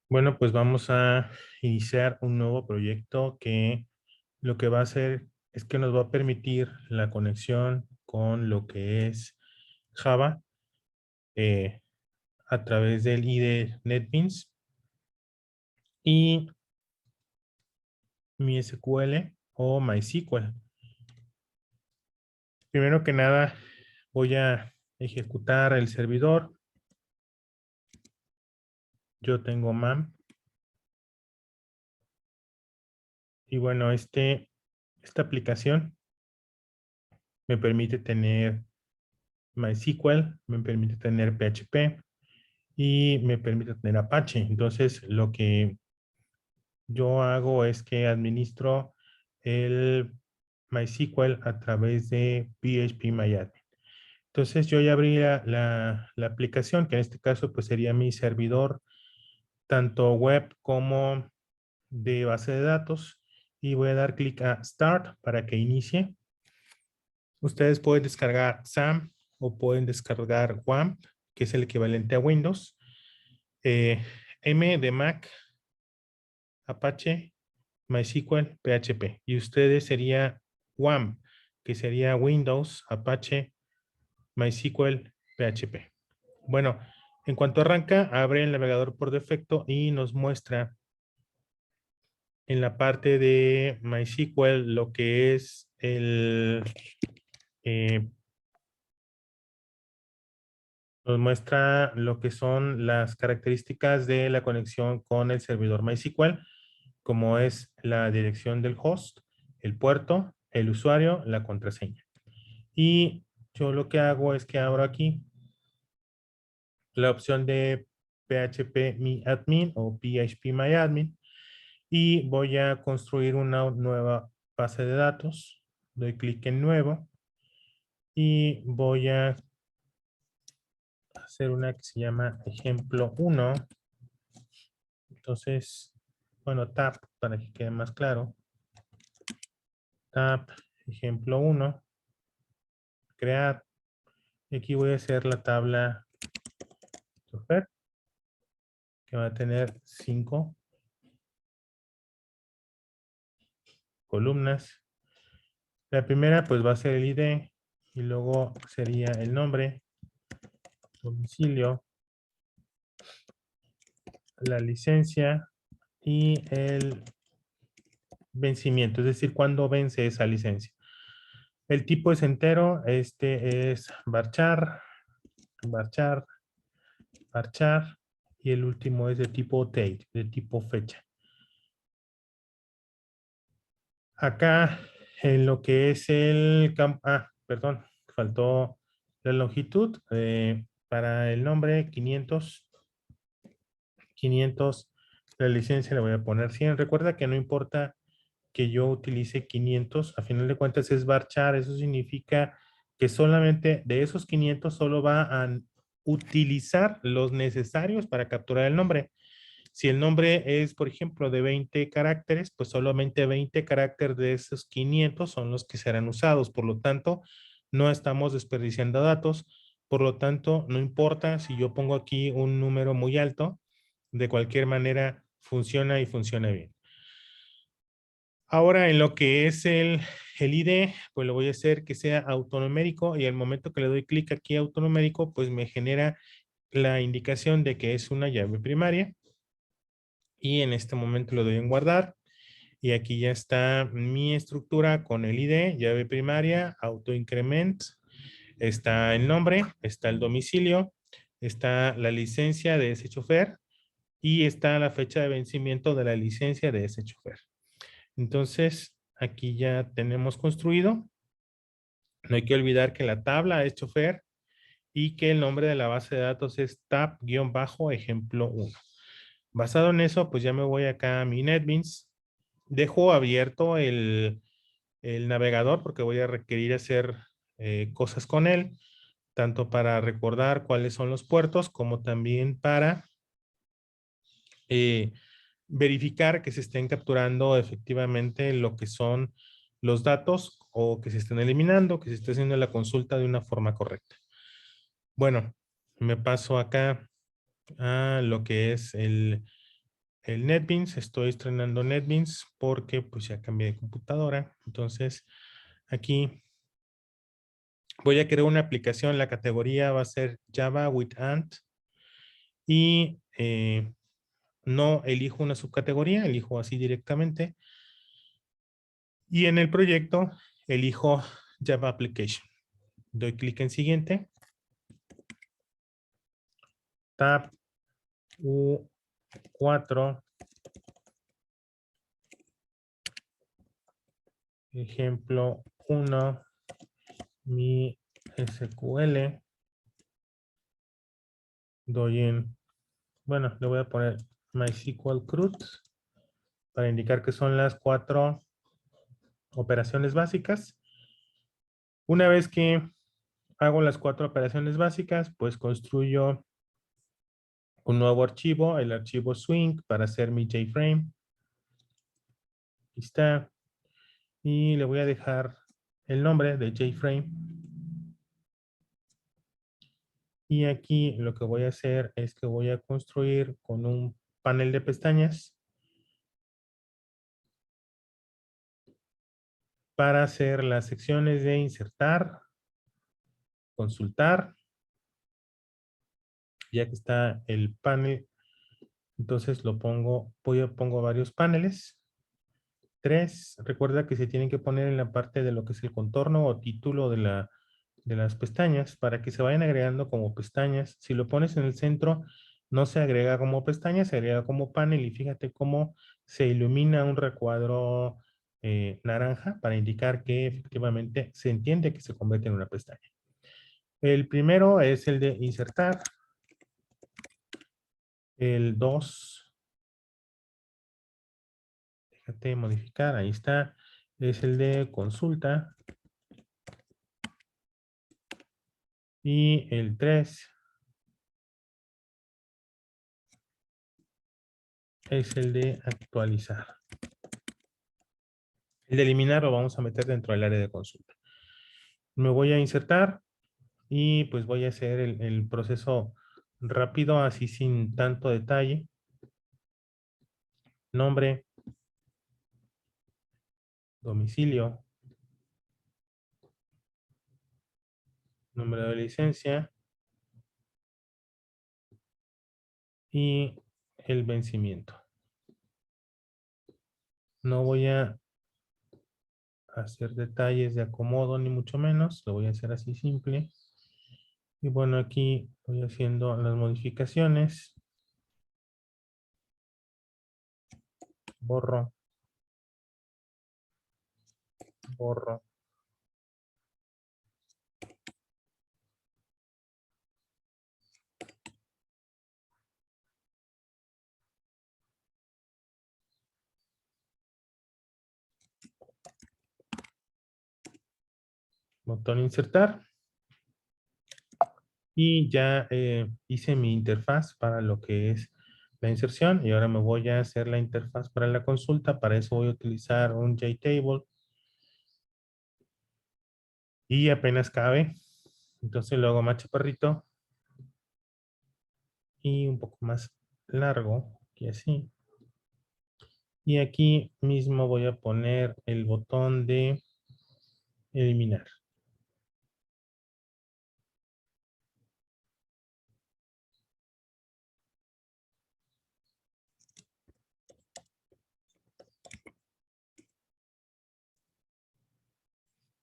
Bueno, pues vamos a iniciar un nuevo proyecto que lo que va a hacer es que nos va a permitir la conexión con lo que es Java eh, a través del IDE NetBeans y MySQL o MySQL. Primero que nada, voy a ejecutar el servidor. Yo tengo MAM. Y bueno, esta aplicación me permite tener MySQL, me permite tener PHP y me permite tener Apache. Entonces, lo que yo hago es que administro el MySQL a través de PHP Entonces, yo ya abrí la aplicación, que en este caso pues sería mi servidor, tanto web como de base de datos. Y voy a dar clic a Start para que inicie. Ustedes pueden descargar SAM o pueden descargar WAMP, que es el equivalente a Windows. M de Mac, Apache, MySQL, PHP. Y ustedes sería WAMP, que sería Windows, Apache, MySQL, PHP. Bueno, en cuanto arranca, abre el navegador por defecto y nos muestra en la parte de MySQL lo que es nos muestra lo que son las características de la conexión con el servidor MySQL, como es la dirección del host, el puerto, el usuario, la contraseña. Y yo lo que hago es que abro aquí la opción de PHP MyAdmin o PHP MyAdmin y voy a construir una nueva base de datos. Doy clic en nuevo y voy a hacer una que se llama ejemplo 1. Entonces, bueno, tab para que quede más claro. Tab, ejemplo 1, crear. Y aquí voy a hacer la tabla chofer, que va a tener 5 columnas. La primera pues va a ser el ID y luego sería el nombre, domicilio, la licencia y el vencimiento, es decir, cuándo vence esa licencia. El tipo es entero, este es varchar, varchar, varchar, y el último es de tipo date, de tipo fecha. Acá en lo que es el campo, perdón, faltó la longitud para el nombre 500, la licencia le voy a poner 100. Recuerda que no importa que yo utilice 500, a final de cuentas es varchar, eso significa que solamente de esos 500 solo va a utilizar los necesarios para capturar el nombre. Si el nombre es, por ejemplo, de 20 caracteres, pues solamente 20 caracteres de esos 500 son los que serán usados. Por lo tanto, no estamos desperdiciando datos. Por lo tanto, no importa si yo pongo aquí un número muy alto, de cualquier manera funciona y funciona bien. Ahora, en lo que es el ID, pues lo voy a hacer que sea autonumérico y al momento que le doy clic aquí a autonumérico, pues me genera la indicación de que es una llave primaria. Y en este momento lo doy en guardar. Y aquí ya está mi estructura con el ID, llave primaria, autoincrement, está el nombre, está el domicilio, está la licencia de ese chofer y está la fecha de vencimiento de la licencia de ese chofer. Entonces, aquí ya tenemos construido. No hay que olvidar que la tabla es chofer y que el nombre de la base de datos es tab-ejemplo 1. Basado en eso, pues ya me voy acá a mi NetBeans. Dejo abierto el navegador porque voy a requerir hacer cosas con él, tanto para recordar cuáles son los puertos como también para verificar que se estén capturando efectivamente lo que son los datos o que se estén eliminando, que se esté haciendo la consulta de una forma correcta. Bueno, me paso acá a lo que es el NetBeans. Estoy estrenando NetBeans porque pues ya cambié de computadora. Entonces aquí voy a crear una aplicación. La categoría va a ser Java with Ant y no elijo una subcategoría, elijo así directamente. Y en el proyecto elijo Java Application. Doy clic en siguiente. Tab U4. Ejemplo 1. Mi SQL. Doy en, bueno, le voy a poner MySQL CRUD para indicar que son las 4 operaciones básicas. Una vez que hago las 4 operaciones básicas, pues construyo un nuevo archivo, el archivo swing, para hacer mi JFrame. Aquí está. Y le voy a dejar el nombre de JFrame. Y aquí lo que voy a hacer es que voy a construir con un panel de pestañas para hacer las secciones de insertar, consultar. Ya que está el panel, entonces lo pongo, pongo varios paneles. 3. Recuerda que se tienen que poner en la parte de lo que es el contorno o título de las pestañas para que se vayan agregando como pestañas. Si lo pones en el centro, no se agrega como pestaña, se agrega como panel y fíjate cómo se ilumina un recuadro naranja para indicar que efectivamente se entiende que se convierte en una pestaña. El primero es el de insertar. El 2, déjate modificar, ahí está, es el de consulta. Y el 3 es el de actualizar. El de eliminar lo vamos a meter dentro del área de consulta. Me voy a insertar y pues voy a hacer el proceso rápido, así sin tanto detalle. Nombre, domicilio, número de licencia y el vencimiento. No voy a hacer detalles de acomodo ni mucho menos, lo voy a hacer así simple. Y bueno, aquí voy haciendo las modificaciones. Borro, borro. Botón insertar. Y ya hice mi interfaz para lo que es la inserción. Y ahora me voy a hacer la interfaz para la consulta. Para eso voy a utilizar un JTable. Y apenas cabe. Entonces lo hago más chaparrito. Y un poco más largo. Y así. Y aquí mismo voy a poner el botón de eliminar.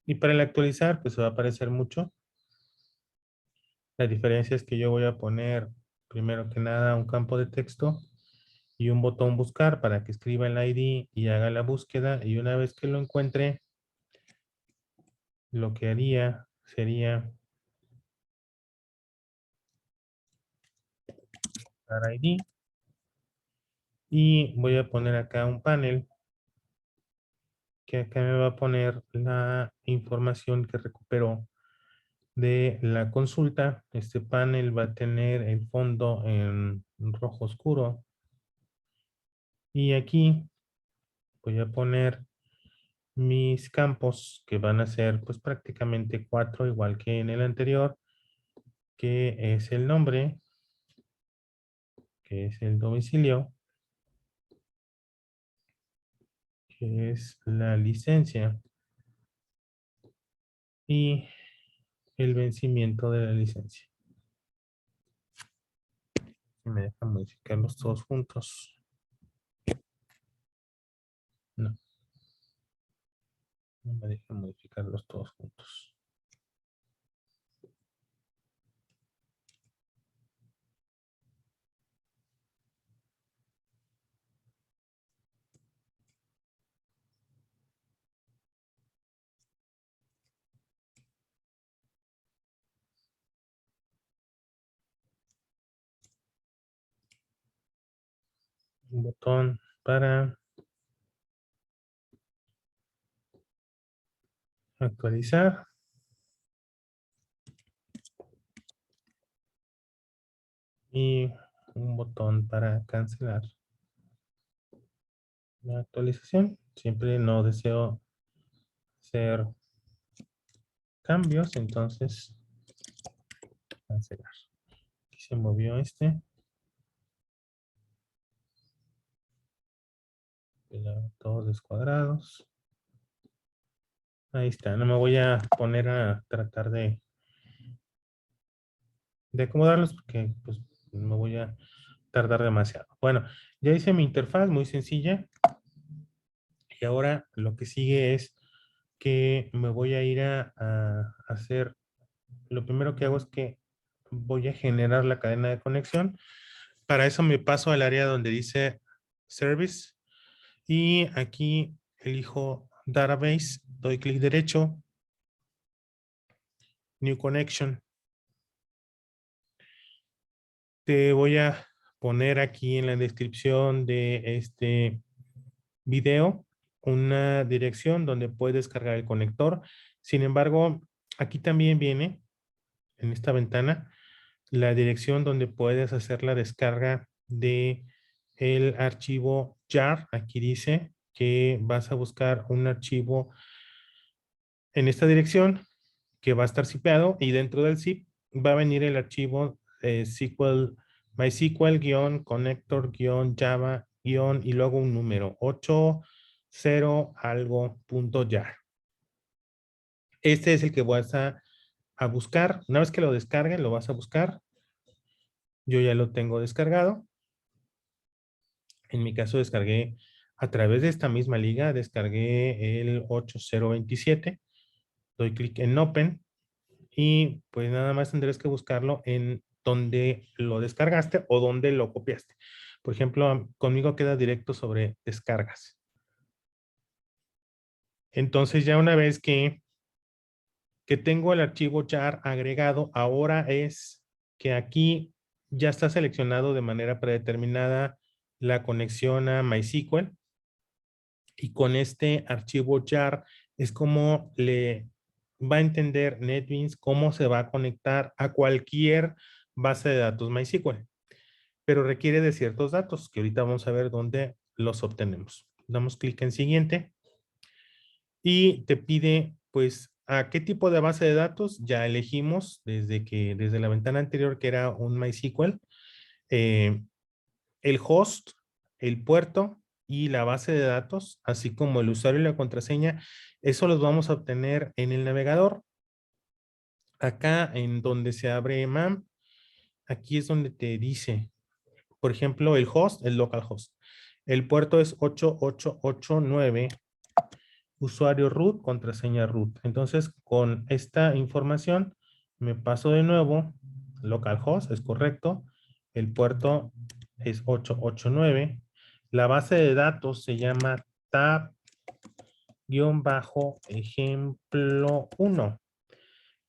Y para el actualizar, pues se va a aparecer mucho. La diferencia es que yo voy a poner, primero que nada, un campo de texto y un botón buscar para que escriba el ID y haga la búsqueda. Y una vez que lo encuentre, lo que haría sería dar ID. Y voy a poner acá un panel que acá me va a poner la información que recuperó de la consulta. Este panel va a tener el fondo en rojo oscuro. Y aquí voy a poner mis campos que van a ser pues prácticamente 4 igual que en el anterior, que es el nombre, que es el domicilio, que es la licencia, y el vencimiento de la licencia. Me deja modificarlos todos juntos. No, no me deja modificarlos todos juntos. Un botón para actualizar. Y un botón para cancelar la actualización. Siempre no deseo hacer cambios, entonces cancelar. Aquí se movió este. Todos descuadrados. Ahí está. No me voy a poner a tratar de acomodarlos porque pues me voy a tardar demasiado. Bueno, ya hice mi interfaz muy sencilla. Y ahora lo que sigue es que me voy a ir a hacer, lo primero que hago es que voy a generar la cadena de conexión. Para eso me paso al área donde dice Service y aquí elijo Database, doy clic derecho, New Connection. Te voy a poner aquí en la descripción de este video una dirección donde puedes cargar el conector. Sin embargo, aquí también viene en esta ventana la dirección donde puedes hacer la descarga de el archivo jar. Aquí dice que vas a buscar un archivo en esta dirección que va a estar zipeado y dentro del zip va a venir el archivo SQL, MySQL-connector-java- y luego un número 80 algo punto jar. Este es el que vas a buscar. Una vez que lo descarguen, lo vas a buscar. Yo ya lo tengo descargado. En mi caso descargué a través de esta misma liga, descargué el 8027. Doy clic en Open y pues nada más tendrás que buscarlo en donde lo descargaste o donde lo copiaste. Por ejemplo, conmigo queda directo sobre descargas. Entonces ya una vez que tengo el archivo jar agregado, ahora es que aquí ya está seleccionado de manera predeterminada la conexión a MySQL y con este archivo jar es como le va a entender NetBeans cómo se va a conectar a cualquier base de datos MySQL, pero requiere de ciertos datos que ahorita vamos a ver dónde los obtenemos. Damos clic en siguiente y te pide pues a qué tipo de base de datos. Ya elegimos desde la ventana anterior que era un MySQL, eh, el host, el puerto y la base de datos, así como el usuario y la contraseña. Eso los vamos a obtener en el navegador. Acá en donde se abre MAM, aquí es donde te dice, por ejemplo, el host, el localhost. El puerto es 8889, usuario root, contraseña root. Entonces, con esta información, me paso de nuevo, localhost, es correcto. El puerto es 889. La base de datos se llama tab-ejemplo 1.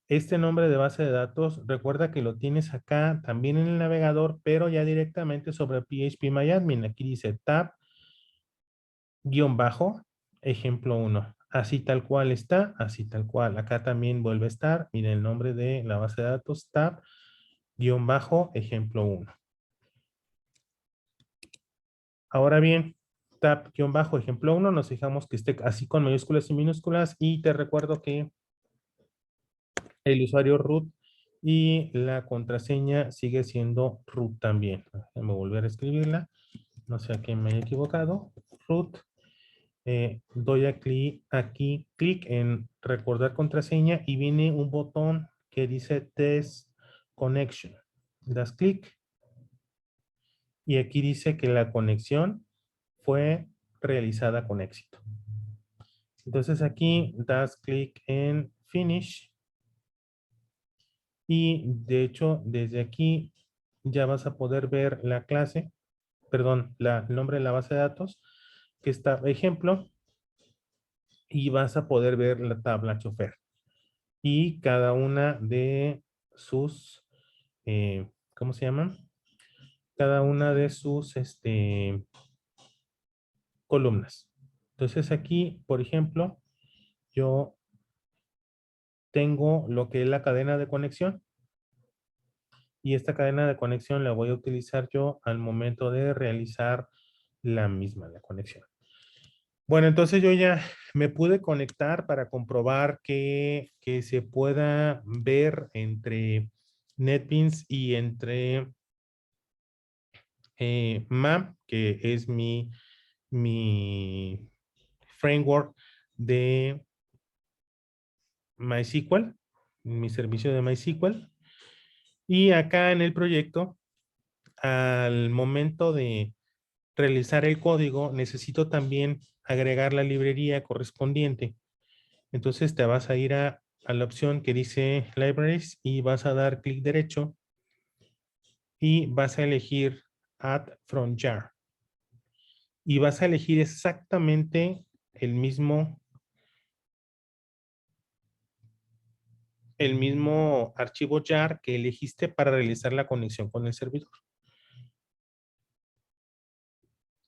Este nombre de base de datos, recuerda que lo tienes acá también en el navegador, pero ya directamente sobre PHPMyAdmin. Aquí dice tab-ejemplo 1. Así tal cual está, así tal cual. Acá también vuelve a estar. Miren el nombre de la base de datos, tab-ejemplo 1. Ahora bien, tab-ejemplo 1, nos fijamos que esté así con mayúsculas y minúsculas y te recuerdo que el usuario root y la contraseña sigue siendo root también. Déjame volver a escribirla. No sé a qué me he equivocado. Root. Doy aquí clic en recordar contraseña y viene un botón que dice Test Connection. Das clic y aquí dice que la conexión fue realizada con éxito. Entonces aquí das clic en Finish y de hecho desde aquí ya vas a poder ver la clase, perdón, el nombre de la base de datos que está ejemplo y vas a poder ver la tabla chofer y cada una de sus, ¿cómo se llaman? Cada una de sus columnas. Entonces aquí, por ejemplo, yo tengo lo que es la cadena de conexión y esta cadena de conexión la voy a utilizar yo al momento de realizar la misma, la conexión. Bueno, entonces yo ya me pude conectar para comprobar que se pueda ver entre NetBeans y entre MAP, que es mi framework de MySQL, mi servicio de MySQL. Y acá en el proyecto, al momento de realizar el código, necesito también agregar la librería correspondiente. Entonces te vas a ir a la opción que dice Libraries y vas a dar clic derecho y vas a elegir Add from Jar. Y vas a elegir exactamente el mismo archivo jar que elegiste para realizar la conexión con el servidor.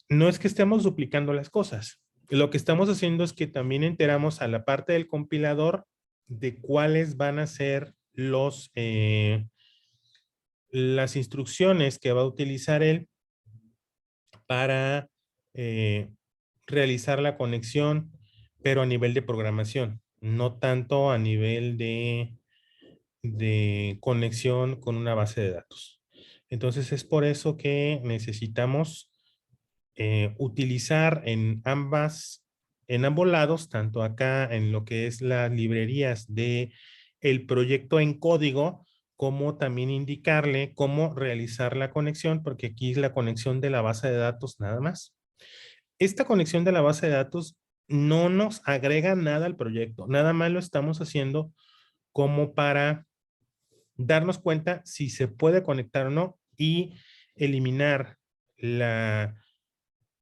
No es que estemos duplicando las cosas. Lo que estamos haciendo es que también enteramos a la parte del compilador de cuáles van a ser las instrucciones que va a utilizar él para realizar la conexión, pero a nivel de programación, no tanto a nivel de conexión con una base de datos. Entonces es por eso que necesitamos utilizar en ambos lados, tanto acá en lo que es las librerías de el proyecto en código, como también indicarle cómo realizar la conexión, porque aquí es la conexión de la base de datos nada más. Esta conexión de la base de datos no nos agrega nada al proyecto, nada más lo estamos haciendo como para darnos cuenta si se puede conectar o no y eliminar la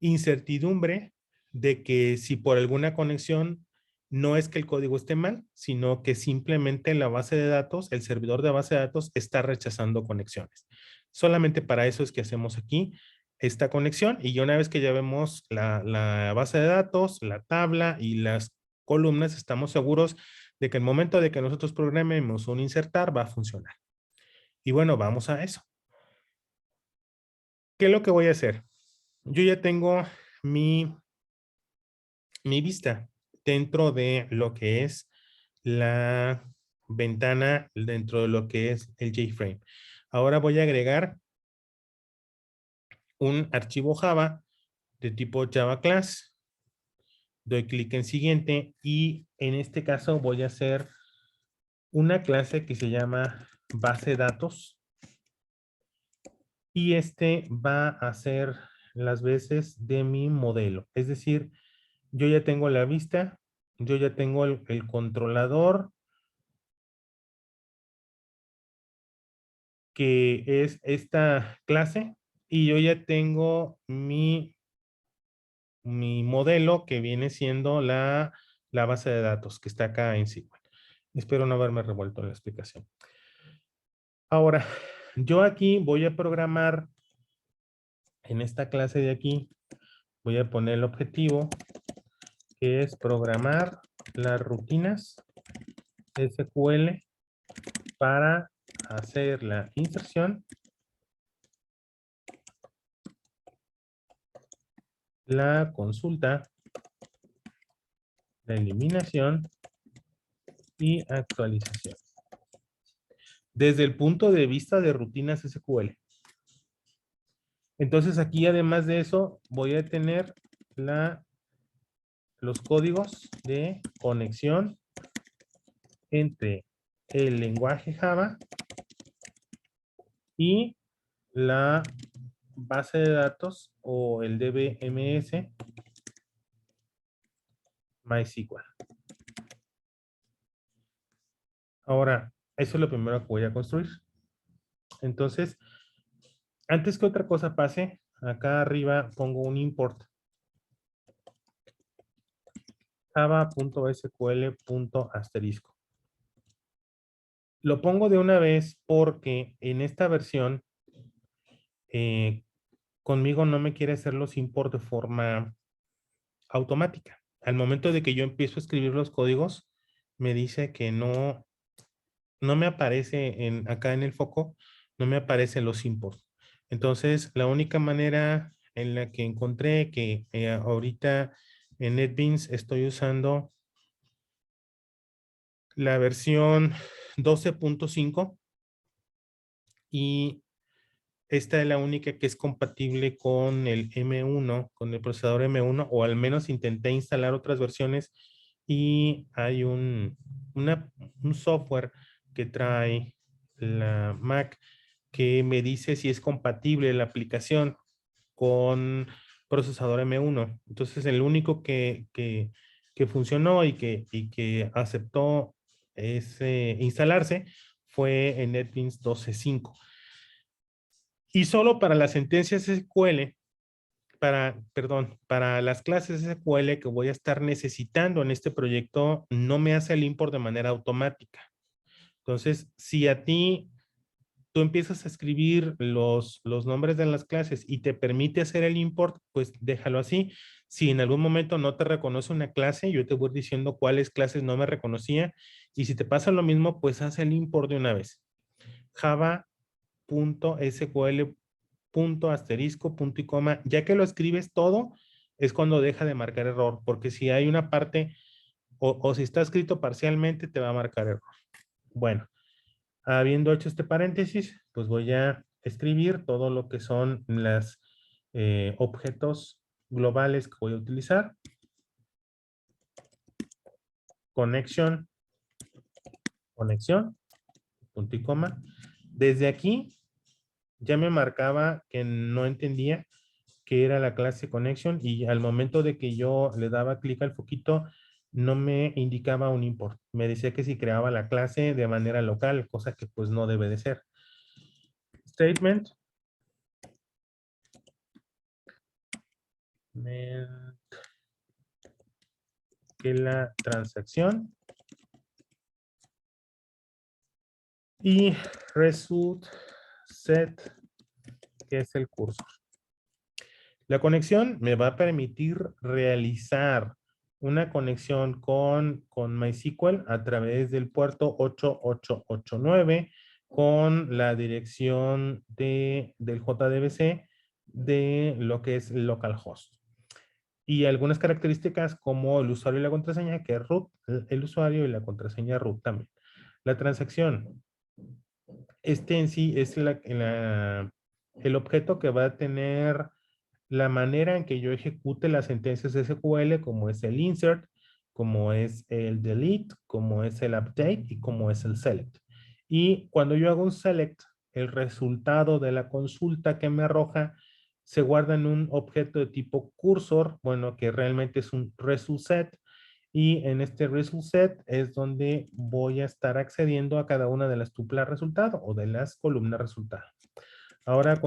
incertidumbre de que si por alguna conexión no es que el código esté mal, sino que simplemente la base de datos, el servidor de base de datos está rechazando conexiones. Solamente para eso es que hacemos aquí esta conexión y una vez que ya vemos la base de datos, la tabla y las columnas, estamos seguros de que el momento de que nosotros programemos un insertar va a funcionar. Y bueno, vamos a eso. ¿Qué es lo que voy a hacer? Yo ya tengo mi vista dentro de lo que es la ventana, dentro de lo que es el JFrame. Ahora voy a agregar un archivo Java de tipo Java Class. Doy clic en siguiente y en este caso voy a hacer una clase que se llama base datos y este va a ser las veces de mi modelo. Es decir, yo ya tengo la vista, yo ya tengo el controlador que es esta clase y yo ya tengo mi modelo que viene siendo la base de datos que está acá en SQL. Espero no haberme revuelto en la explicación. Ahora, yo aquí voy a programar en esta clase de aquí, voy a poner el objetivo que es programar las rutinas SQL para hacer la inserción, la consulta, la eliminación y actualización. desde el punto de vista de rutinas SQL. Entonces aquí, además de eso, voy a tener los códigos de conexión entre el lenguaje Java y la base de datos o el DBMS MySQL. Ahora, eso es lo primero que voy a construir. Entonces, antes que otra cosa pase, acá arriba pongo un import java.sql.asterisco. Lo pongo de una vez porque en esta versión conmigo no me quiere hacer los import de forma automática. Al momento de que yo empiezo a escribir los códigos, me dice que no me aparece acá en el foco, no me aparecen los imports. Entonces, la única manera en la que encontré que ahorita en NetBeans estoy usando la versión 12.5 y esta es la única que es compatible con el M1, con el procesador M1, o al menos intenté instalar otras versiones y hay un software que trae la Mac que me dice si es compatible la aplicación con procesador M1. Entonces, el único que funcionó y que aceptó instalarse fue en NetBeans 12.5. Y solo para las sentencias SQL, para las clases SQL que voy a estar necesitando en este proyecto, no me hace el import de manera automática. Entonces, si a ti tú empiezas a escribir los nombres de las clases y te permite hacer el import, pues déjalo así. Si en algún momento no te reconoce una clase, yo te voy diciendo cuáles clases no me reconocía. Y si te pasa lo mismo, pues haz el import de una vez. Java.sql asterisco, punto y coma, ya que lo escribes todo, es cuando deja de marcar error, porque si hay una parte o si está escrito parcialmente, te va a marcar error. Bueno, habiendo hecho este paréntesis, pues voy a escribir todo lo que son los objetos globales que voy a utilizar. Conexión, punto y coma. Desde aquí ya me marcaba que no entendía que era la clase connection y al momento de que yo le daba clic al foquito, no me indicaba un import. Me decía que si creaba la clase de manera local, cosa que pues no debe de ser. Statement. Que la transacción y result set, que es el cursor. La conexión me va a permitir realizar una conexión con MySQL a través del puerto 8889 con la dirección del JDBC de lo que es localhost. Y algunas características como el usuario y la contraseña, que es root, el usuario y la contraseña root también. La transacción. Este en sí es el objeto que va a tener la manera en que yo ejecute las sentencias SQL, como es el insert, como es el delete, como es el update y como es el select. Y cuando yo hago un select, el resultado de la consulta que me arroja se guarda en un objeto de tipo cursor, bueno, que realmente es un result set. Y en este result set es donde voy a estar accediendo a cada una de las tuplas resultado o de las columnas resultado. Ahora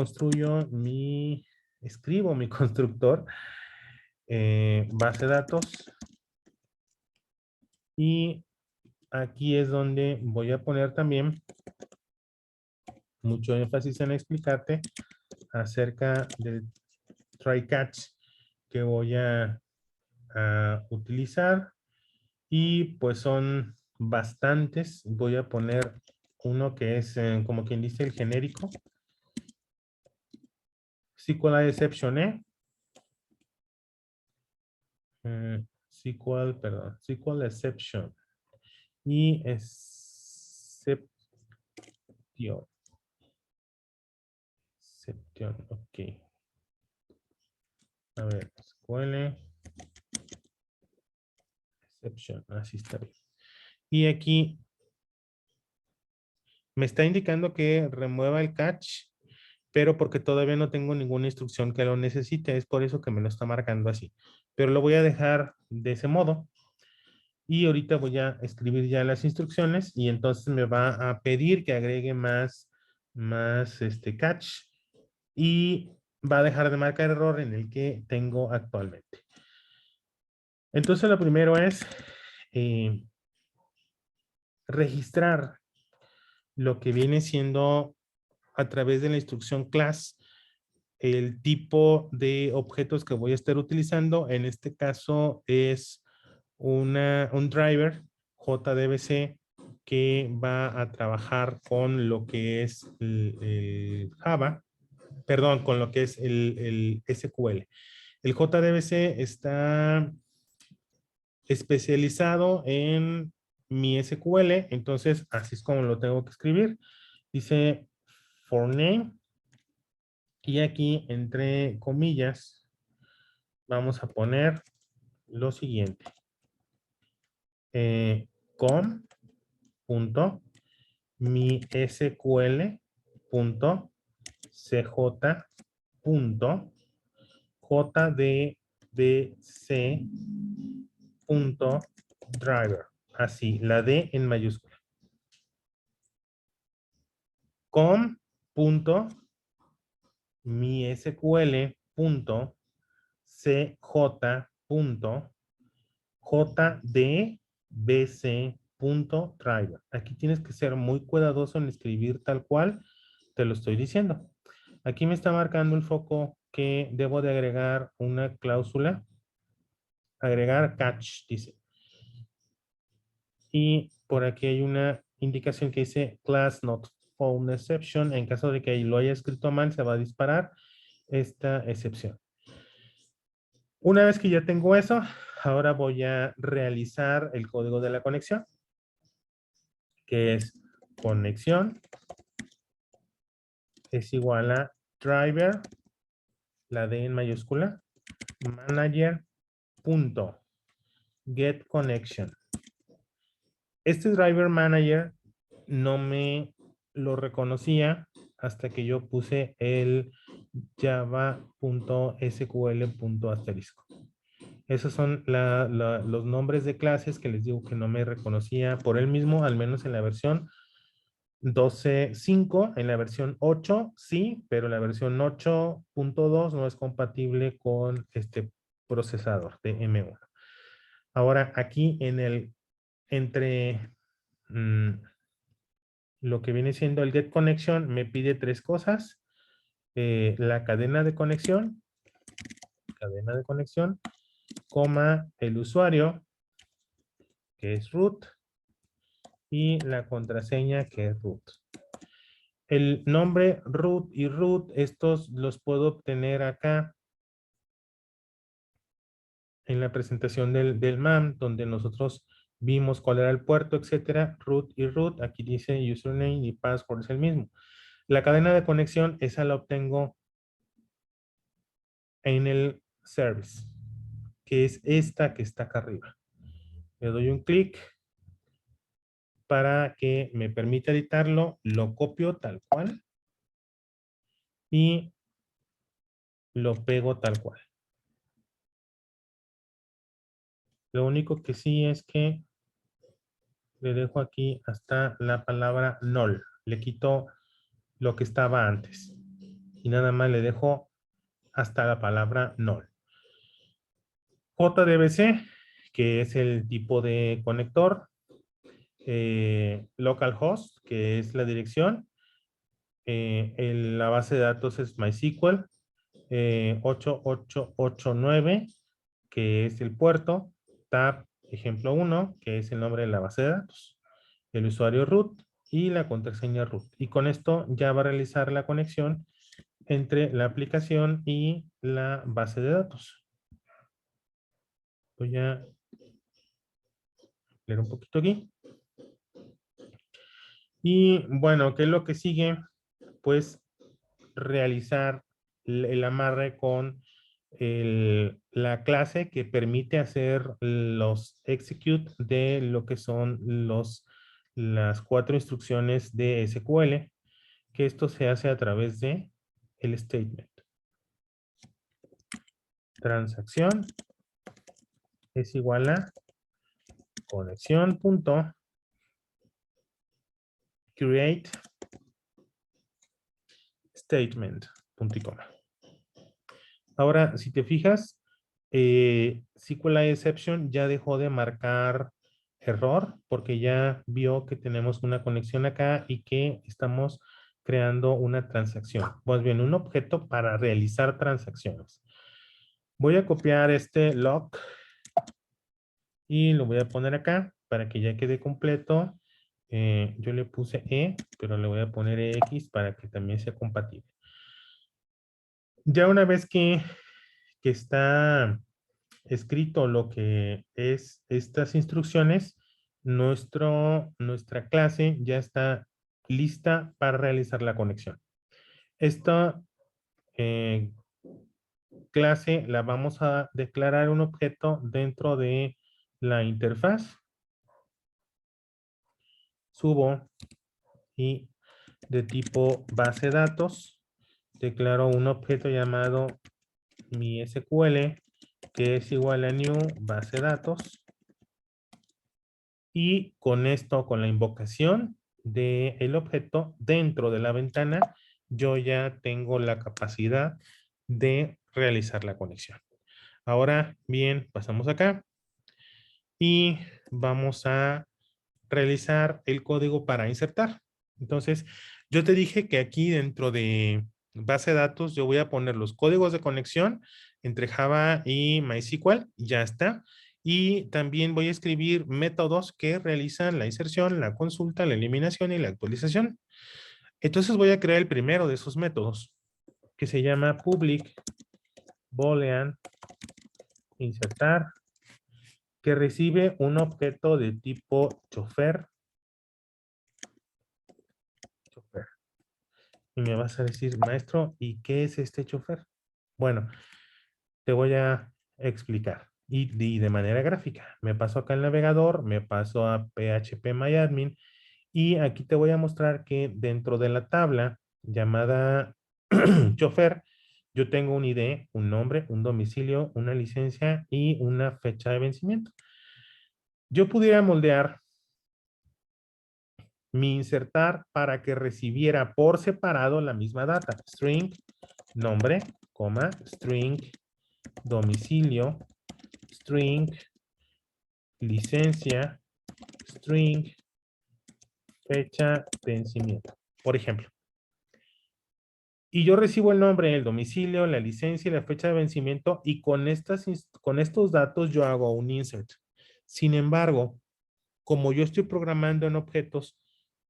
escribo mi constructor, base de datos, y aquí es donde voy a poner también mucho énfasis en explicarte acerca del try catch que voy a utilizar, y pues son bastantes. Voy a poner uno que es como quien dice el genérico, SQL exception, SQL exception y Exception. Exception, ok. A ver, SQL. Exception, así está bien. Y aquí me está indicando que remueva el catch, pero porque todavía no tengo ninguna instrucción que lo necesite, es por eso que me lo está marcando así. Pero lo voy a dejar de ese modo. Y ahorita voy a escribir ya las instrucciones y entonces me va a pedir que agregue más catch y va a dejar de marcar error en el que tengo actualmente. Entonces lo primero es registrar lo que viene siendo a través de la instrucción class el tipo de objetos que voy a estar utilizando. En este caso es un driver JDBC que va a trabajar con lo que es el Java, perdón, con lo que es el SQL. El JDBC está especializado en mi SQL, entonces así es como lo tengo que escribir. Dice for name y aquí entre comillas vamos a poner lo siguiente. Com punto mi SQL punto CJ punto JDBC punto driver. Así, la D en mayúscula. Com punto mi SQL punto CJ punto JDBC.driver. Aquí tienes que ser muy cuidadoso en escribir tal cual te lo estoy diciendo. Aquí me está marcando el foco que debo de agregar una cláusula. Agregar catch, dice. Y por aquí hay una indicación que dice class not found exception. En caso de que lo haya escrito mal, se va a disparar esta excepción. Una vez que ya tengo eso, ahora voy a realizar el código de la conexión, que es conexión es igual a driver, la D en mayúscula, manager punto get connection. Este driver manager no me lo reconocía hasta que yo puse el java.sql.asterisco. Esos son los nombres de clases que les digo que no me reconocía por él mismo, al menos en la versión 12.5, en la versión 8 sí, pero la versión 8.2 no es compatible con este procesador de M1. Ahora aquí entre lo que viene siendo el get connection me pide tres cosas. La cadena de conexión, coma el usuario, que es root, y la contraseña, que es root. El nombre root y root, estos los puedo obtener acá en la presentación del MAM, donde nosotros vimos cuál era el puerto, etcétera, root y root. Aquí dice username y password es el mismo. La cadena de conexión, esa la obtengo en el service, que es esta que está acá arriba. Le doy un clic para que me permita editarlo, lo copio tal cual y lo pego tal cual. Lo único que sí es que le dejo aquí hasta la palabra null. Le quito lo que estaba antes. Y nada más le dejo hasta la palabra null. JDBC, que es el tipo de conector. Localhost, que es la dirección. La base de datos es MySQL. 8889, que es el puerto. Tab, ejemplo 1, que es el nombre de la base de datos. El usuario root y la contraseña root. Y con esto ya va a realizar la conexión entre la aplicación y la base de datos. Voy a leer un poquito aquí. Y bueno, ¿qué es lo que sigue? Pues realizar el amarre con la clase que permite hacer los execute de lo que son las 4 instrucciones de SQL, que esto se hace a través de el statement. Transacción es igual a conexión punto create statement punto y coma. Ahora, si te fijas, SQLite Exception ya dejó de marcar error porque ya vio que tenemos una conexión acá y que estamos creando una transacción. Pues bien, un objeto para realizar transacciones. Voy a copiar este lock y lo voy a poner acá para que ya quede completo. Yo le puse E, pero le voy a poner EX para que también sea compatible. Ya una vez que está escrito lo que es estas instrucciones, nuestra clase ya está lista para realizar la conexión. Esta eh, clase la vamos a declarar un objeto dentro de la interfaz. Subo y de tipo base de datos declaro un objeto llamado mi SQL que es igual a new base de datos. Y con esto, con la invocación del objeto dentro de la ventana, yo ya tengo la capacidad de realizar la conexión. Ahora bien, pasamos acá y vamos a realizar el código para insertar. Entonces, yo te dije que aquí dentro de base de datos yo voy a poner los códigos de conexión entre Java y MySQL, ya está. Y también voy a escribir métodos que realizan la inserción, la consulta, la eliminación y la actualización. Entonces voy a crear el primero de esos métodos, que se llama public boolean insertar, que recibe un objeto de tipo chofer. Y me vas a decir, maestro, ¿y qué es este chofer? Bueno, te voy a explicar. Y de manera gráfica. Me paso acá al navegador, me paso a phpMyAdmin y aquí te voy a mostrar que dentro de la tabla llamada chofer, yo tengo un ID, un nombre, un domicilio, una licencia y una fecha de vencimiento. Yo pudiera moldear mi insertar para que recibiera por separado la misma data. String, nombre, coma, string, domicilio, string, licencia, string, fecha, vencimiento. Por ejemplo. Y yo recibo el nombre, el domicilio, la licencia y la fecha de vencimiento y con estos datos yo hago un insert. Sin embargo, como yo estoy programando en objetos,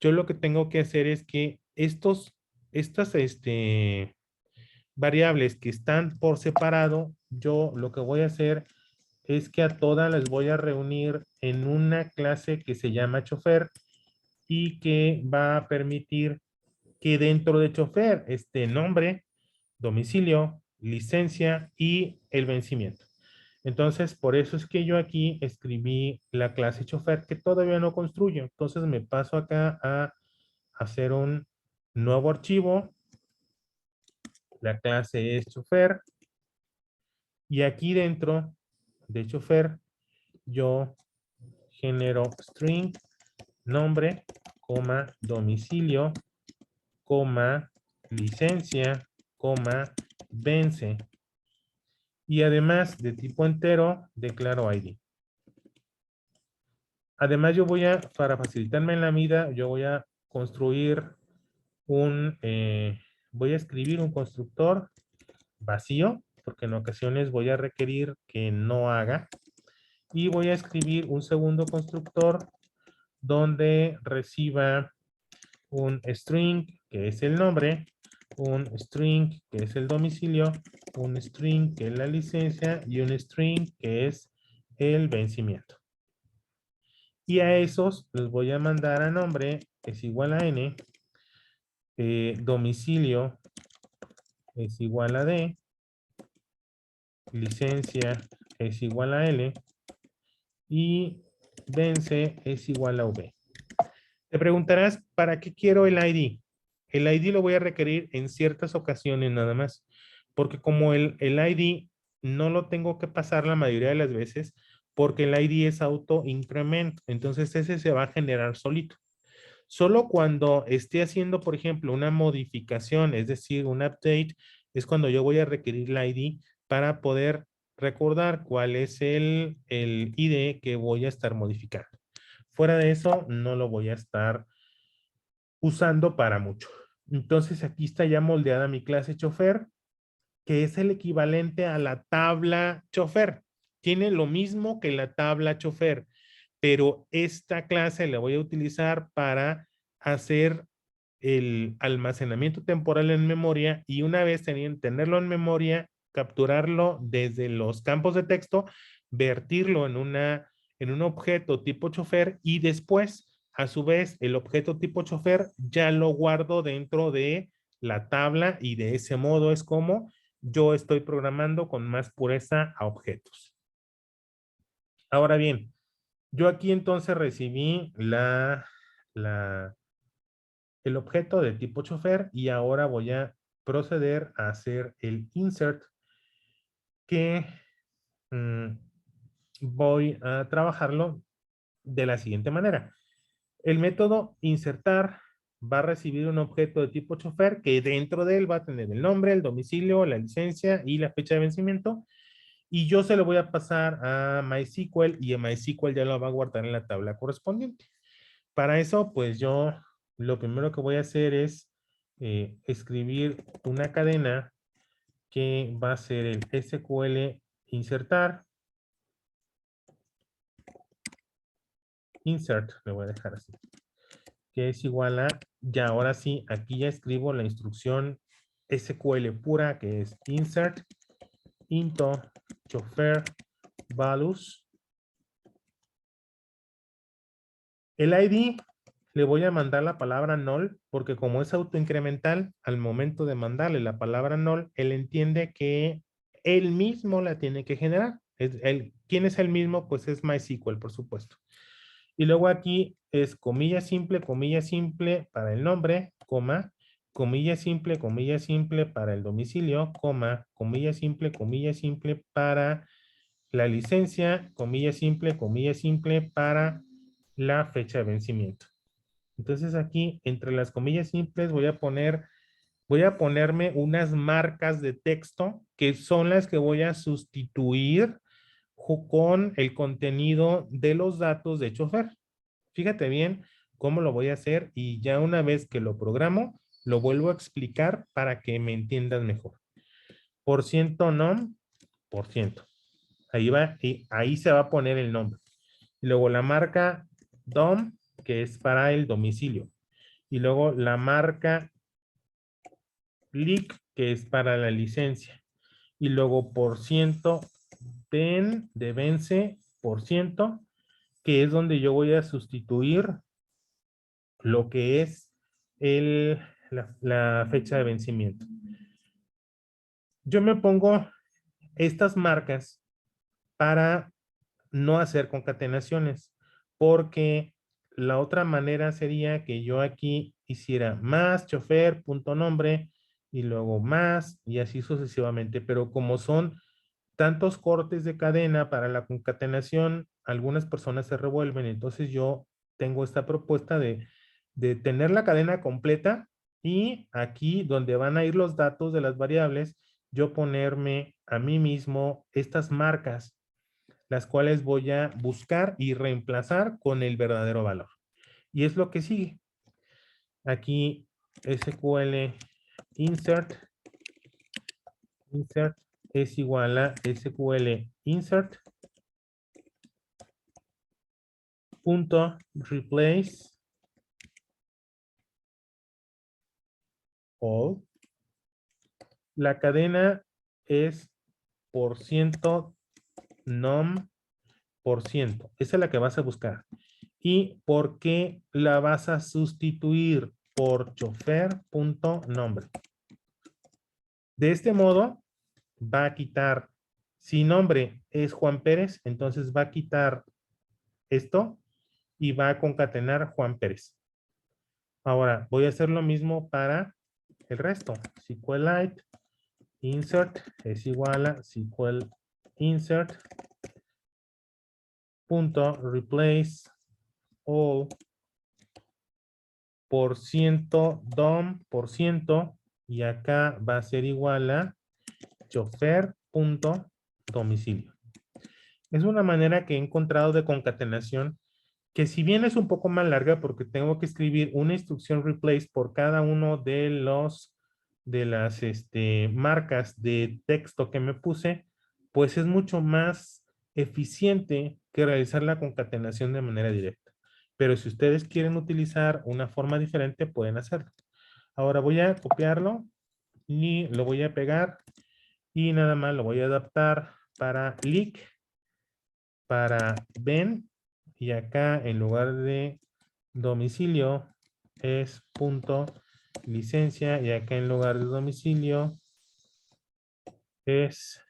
yo lo que tengo que hacer es que estas variables que están por separado, yo lo que voy a hacer es que a todas las voy a reunir en una clase que se llama chofer y que va a permitir que dentro de chofer esté nombre, domicilio, licencia y el vencimiento. Entonces, por eso es que yo aquí escribí la clase chofer que todavía no construyo. Entonces me paso acá a hacer un nuevo archivo. La clase es chofer. Y aquí dentro de chofer, yo genero string, nombre, coma, domicilio, coma, licencia, coma, vence. Y además de tipo entero, declaro ID. Además, para facilitarme en la vida, yo voy a construir voy a escribir un constructor vacío, porque en ocasiones voy a requerir que no haga. Y voy a escribir un segundo constructor donde reciba un string, que es el nombre, un string, que es el domicilio, un string, que es la licencia, y un string, que es el vencimiento. Y a esos los voy a mandar a nombre es igual a N, domicilio es igual a D, licencia es igual a L y vence es igual a V. Te preguntarás, ¿para qué quiero el ID? El ID lo voy a requerir en ciertas ocasiones nada más, porque como el ID no lo tengo que pasar la mayoría de las veces, porque el ID es auto incremento, entonces ese se va a generar solito. Solo cuando esté haciendo, por ejemplo, una modificación, es decir, un update, es cuando yo voy a requerir la ID para poder recordar cuál es el ID que voy a estar modificando. Fuera de eso, no lo voy a estar usando para mucho. Entonces, aquí está ya moldeada mi clase chofer, que es el equivalente a la tabla chofer. Tiene lo mismo que la tabla chofer, pero esta clase la voy a utilizar para hacer el almacenamiento temporal en memoria y una vez tenerlo en memoria, capturarlo desde los campos de texto, vertirlo en un objeto tipo chofer y después, a su vez, el objeto tipo chofer ya lo guardo dentro de la tabla y de ese modo es como yo estoy programando con más pureza a objetos. Ahora bien, yo aquí entonces recibí el objeto de tipo chofer y ahora voy a proceder a hacer el insert que voy a trabajarlo de la siguiente manera. El método insertar va a recibir un objeto de tipo chofer que dentro de él va a tener el nombre, el domicilio, la licencia y la fecha de vencimiento. Y yo se lo voy a pasar a MySQL y MySQL ya lo va a guardar en la tabla correspondiente. Para eso, pues yo lo primero que voy a hacer es escribir una cadena que va a ser el SQL insertar, insert, le voy a dejar así, que es igual a, ya ahora sí, aquí ya escribo la instrucción SQL pura, que es insert into chofer values. El ID le voy a mandar la palabra null porque como es autoincremental, al momento de mandarle la palabra null, él entiende que él mismo la tiene que generar. ¿Quién es el mismo? Pues es MySQL, por supuesto. Y luego aquí es comilla simple para el nombre, coma, comilla simple para el domicilio, coma, comilla simple para la licencia, comilla simple para la fecha de vencimiento. Entonces aquí, entre las comillas simples, voy a ponerme unas marcas de texto que son las que voy a sustituir con el contenido de los datos de chofer. Fíjate bien cómo lo voy a hacer y ya una vez que lo programo, lo vuelvo a explicar para que me entiendas mejor. Por ciento nom, por ciento. Ahí va, y ahí se va a poner el nombre. Luego la marca DOM, que es para el domicilio. Y luego la marca LIC, que es para la licencia. Y luego por ciento de vence por ciento, que es donde yo voy a sustituir lo que es la fecha de vencimiento. Yo me pongo estas marcas para no hacer concatenaciones, porque la otra manera sería que yo aquí hiciera más chofer, punto nombre, y luego más, y así sucesivamente. Pero como son tantos cortes de cadena para la concatenación, algunas personas se revuelven. Entonces yo tengo esta propuesta de tener la cadena completa y aquí donde van a ir los datos de las variables, yo ponerme a mí mismo estas marcas las cuales voy a buscar y reemplazar con el verdadero valor. Y es lo que sigue. Aquí SQL insert es igual a SQL insert punto replace all. La cadena es por ciento nom por ciento. Esa es la que vas a buscar. ¿Y por qué la vas a sustituir por chofer.nombre? De este modo, va a quitar, si nombre es Juan Pérez, entonces va a quitar esto y va a concatenar Juan Pérez. Ahora, voy a hacer lo mismo para el resto. SQLite insert es igual a SQL insert punto replace all %dom% y acá va a ser igual a chofer.domicilio. Es una manera que he encontrado de concatenación que si bien es un poco más larga porque tengo que escribir una instrucción replace por cada uno de las marcas de texto que me puse, pues es mucho más eficiente que realizar la concatenación de manera directa. Pero si ustedes quieren utilizar una forma diferente, pueden hacerlo. Ahora voy a copiarlo y lo voy a pegar y nada más lo voy a adaptar para leak, para ben, y acá en lugar de domicilio es punto licencia y acá en lugar de domicilio es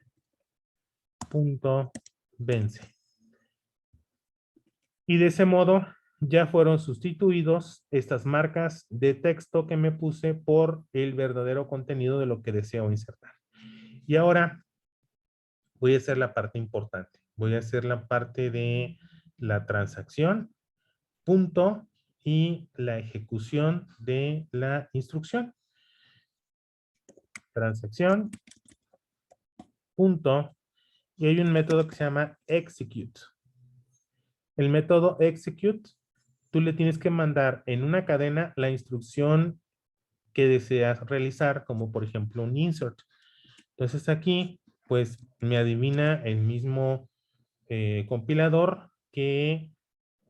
punto vence. Y de ese modo ya fueron sustituidos estas marcas de texto que me puse por el verdadero contenido de lo que deseo insertar. Y ahora voy a hacer la parte importante. Voy a hacer la parte de la transacción, punto, y la ejecución de la instrucción. Transacción, punto, y hay un método que se llama execute. El método execute, tú le tienes que mandar en una cadena la instrucción que deseas realizar, como por ejemplo un insert. Entonces aquí, pues me adivina el mismo compilador que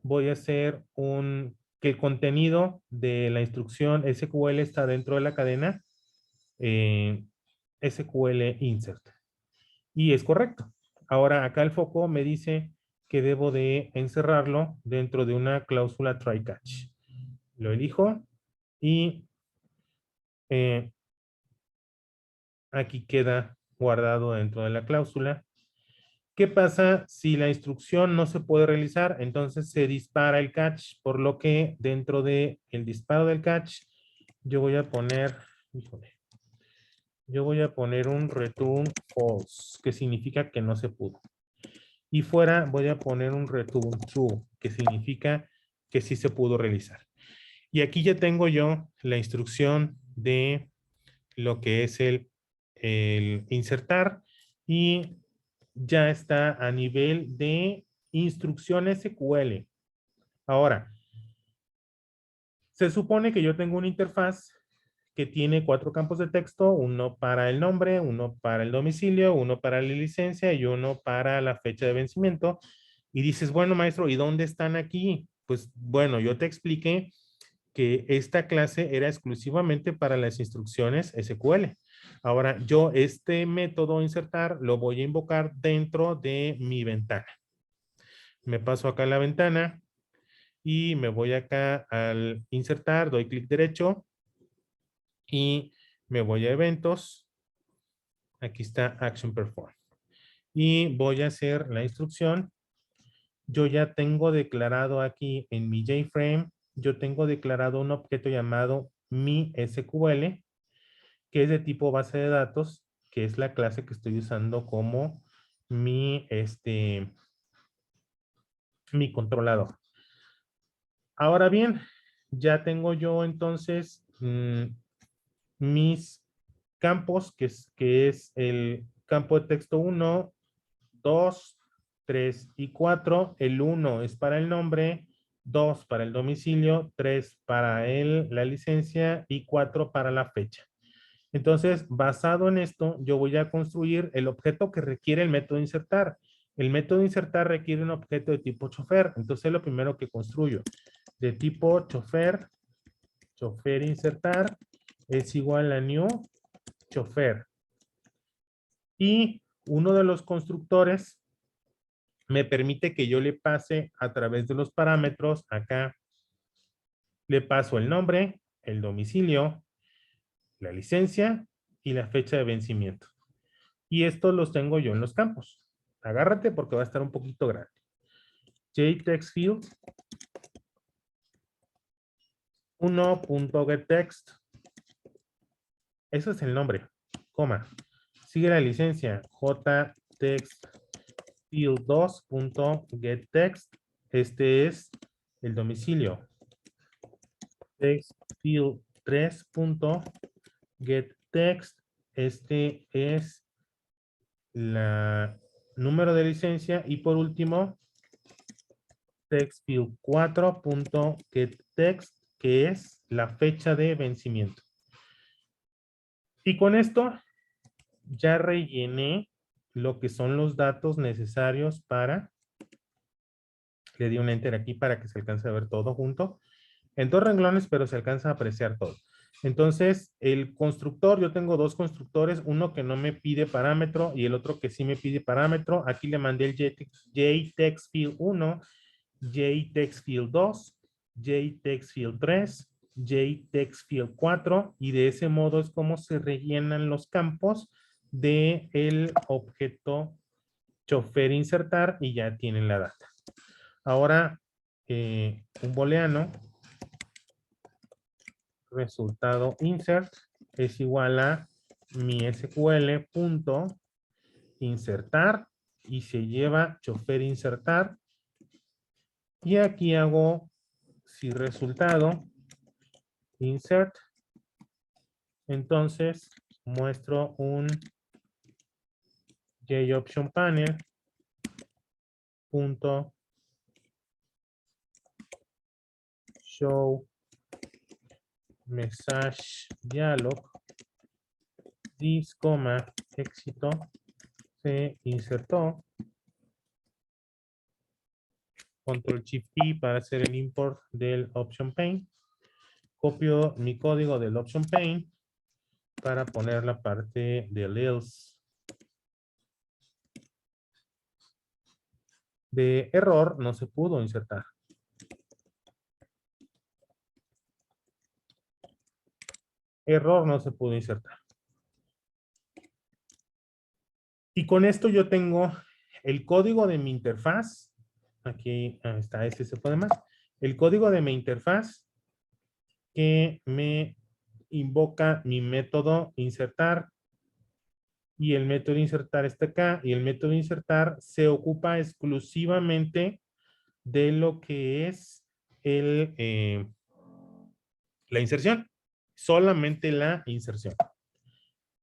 voy a hacer que el contenido de la instrucción SQL está dentro de la cadena SQL insert. Y es correcto. Ahora acá el foco me dice que debo de encerrarlo dentro de una cláusula try catch. Lo elijo y aquí queda guardado dentro de la cláusula. ¿Qué pasa si la instrucción no se puede realizar? Entonces se dispara el catch, por lo que dentro del disparo del catch yo voy a poner, un return false, que significa que no se pudo. Y fuera voy a poner un return true, que significa que sí se pudo realizar. Y aquí ya tengo yo la instrucción de lo que es el insertar y ya está a nivel de instrucción SQL. Ahora, se supone que yo tengo una interfaz que tiene 4 campos de texto, uno para el nombre, uno para el domicilio, uno para la licencia y uno para la fecha de vencimiento. Y dices, bueno, maestro, ¿y dónde están aquí? Pues bueno, yo te expliqué que esta clase era exclusivamente para las instrucciones SQL. Ahora, yo este método insertar lo voy a invocar dentro de mi ventana. Me paso acá a la ventana y me voy acá al insertar, doy clic derecho y me voy a eventos. Aquí está Action Perform. Y voy a hacer la instrucción. Yo ya tengo declarado aquí en mi JFrame, yo tengo declarado un objeto llamado mi SQL, que es de tipo base de datos, que es la clase que estoy usando como mi controlador. Ahora bien, ya tengo yo entonces mis campos, que es el campo de texto 1, 2, 3 y 4. El 1 es para el nombre, 2 para el domicilio, 3 para la licencia y 4 para la fecha. Entonces, basado en esto, yo voy a construir el objeto que requiere el método insertar. El método insertar requiere un objeto de tipo chofer. Entonces, lo primero que construyo de tipo chofer insertar es igual a new chofer. Y uno de los constructores me permite que yo le pase a través de los parámetros, acá le paso el nombre, el domicilio, la licencia y la fecha de vencimiento. Y estos los tengo yo en los campos. Agárrate porque va a estar un poquito grande. JTextField 1.getText. Ese es el nombre, coma. Sigue la licencia JTextField2.getText. Este es el domicilio. TextField3.getText. Este es la número de licencia. Y por último, TextField4.getText, que es la fecha de vencimiento. Y con esto ya rellené lo que son los datos necesarios para, le di un enter aquí para que se alcance a ver todo junto, en dos renglones, pero se alcanza a apreciar todo. Entonces, el constructor, yo tengo dos constructores, uno que no me pide parámetro y el otro que sí me pide parámetro. Aquí le mandé el JTextField1, JTextField2, JTextField3, JTextField4, y de ese modo es como se rellenan los campos del objeto chofer insertar y ya tienen la data. Ahora, un booleano, resultado insert, es igual a mi SQL punto insertar y se lleva chofer insertar. Y aquí hago si resultado insert. Entonces muestro un JOptionPanel punto show message dialog this, éxito, se insertó. Control Shift I para hacer el import del Option Pane. Copio mi código del Option Pane para poner la parte del else. De error no se pudo insertar. Error no se pudo insertar. Y con esto yo tengo el código de mi interfaz. Aquí está, ese se puede más. El código de mi interfaz que me invoca mi método insertar. Y el método insertar está acá. Y el método insertar se ocupa exclusivamente de lo que es la inserción. Solamente la inserción.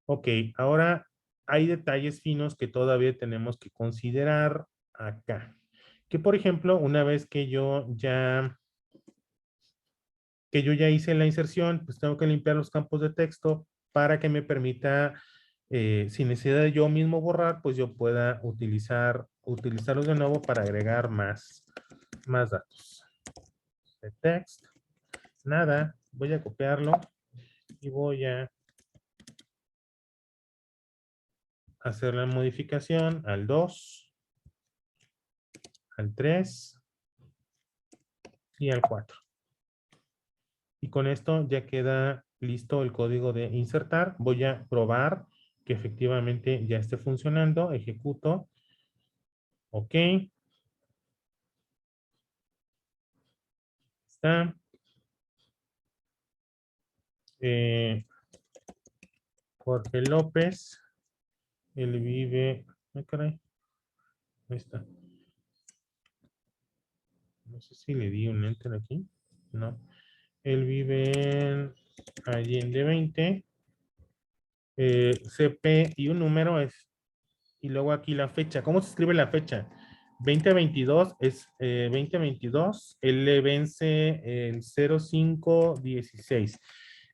Ok, ahora hay detalles finos que todavía tenemos que considerar acá. Que por ejemplo, una vez que yo ya hice la inserción, pues tengo que limpiar los campos de texto para que me permita, sin necesidad de yo mismo borrar, pues yo pueda utilizarlos de nuevo para agregar más datos. De text, nada, voy a copiarlo y voy a hacer la modificación al 2, al 3 y al 4. Y con esto ya queda listo el código de insertar. Voy a probar que efectivamente ya esté funcionando. Ejecuto. Ok. Está. Jorge López. Él vive. Ah, caray. Ahí está. No sé si le di un enter aquí. No. Él vive en Allende 20. CP y un número es. Y luego aquí la fecha. ¿Cómo se escribe la fecha? 2022 es 2022. Él le vence el 05/16.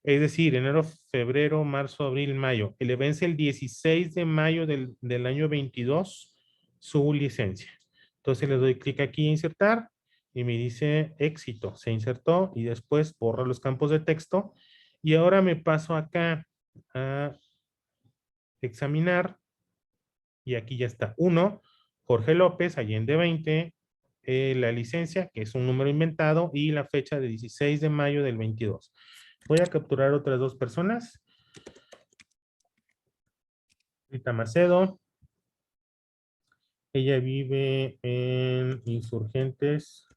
Es decir, enero, febrero, marzo, abril, mayo. Él le vence el 16 de mayo del año 22 su licencia. Entonces le doy clic aquí a insertar y me dice éxito. Se insertó y después borra los campos de texto. Y ahora me paso acá a examinar y aquí ya está. 1, Jorge López Allende 20, la licencia, que es un número inventado, y la fecha de 16 de mayo del 22. Voy a capturar otras dos personas. Rita Macedo. Ella vive en Insurgentes